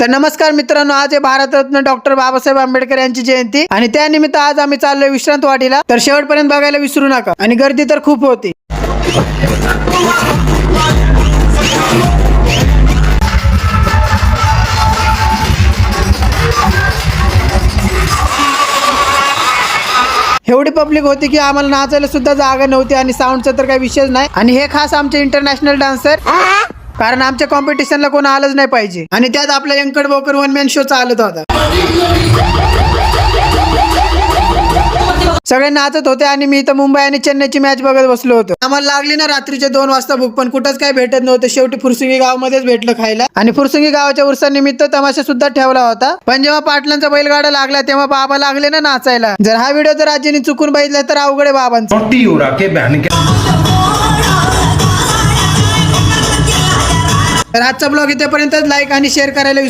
तर नमस्कार मित्रांनो, आज आहे भारतरत्न डॉक्टर बाबासाहेब आंबेडकर यांची जयंती आणि त्यानिमित्त आज आम्ही चाललोय विश्रांतवाडीला. तर शेवटपर्यंत बघायला विसरू नका आणि गर्दी तर खूप होती. एवढी पब्लिक होती की आम्हाला नाचायला सुद्धा जागा नव्हती आणि साऊंडचा तर काही विषयच नाही. आणि हे खास आमचे इंटरनॅशनल डान्सर, कारण आमच्या कॉम्पिटिशनला कोण आलंच नाही पाहिजे. आणि त्यात आपला यंकड बोकर वन मॅन शो चालत होता. सगळे नाचत होते आणि मी इथं मुंबई आणि चेन्नईची मॅच बघत बसलो होतो. आम्हाला लागली ना रात्रीचे 2 वाजता भूक, पण कुठंच काय भेटत नव्हतं. शेवटी फुरसुंगी गावामध्येच भेटलं खायला आणि फुरसुंगी गावाच्या उरसानिमित्त तमाशा सुद्धा ठेवला होता. पण जेव्हा पाटलांचा बैलगाडा लागला तेव्हा बाबा लागले ना नाचायला. जर हा व्हिडिओ जर आजीने चुकून बघितला तर अवघड आहे बाबांचं. तर आजचा ब्लॉग इथेपर्यंतच. लाईक आणि शेअर करायला विसरू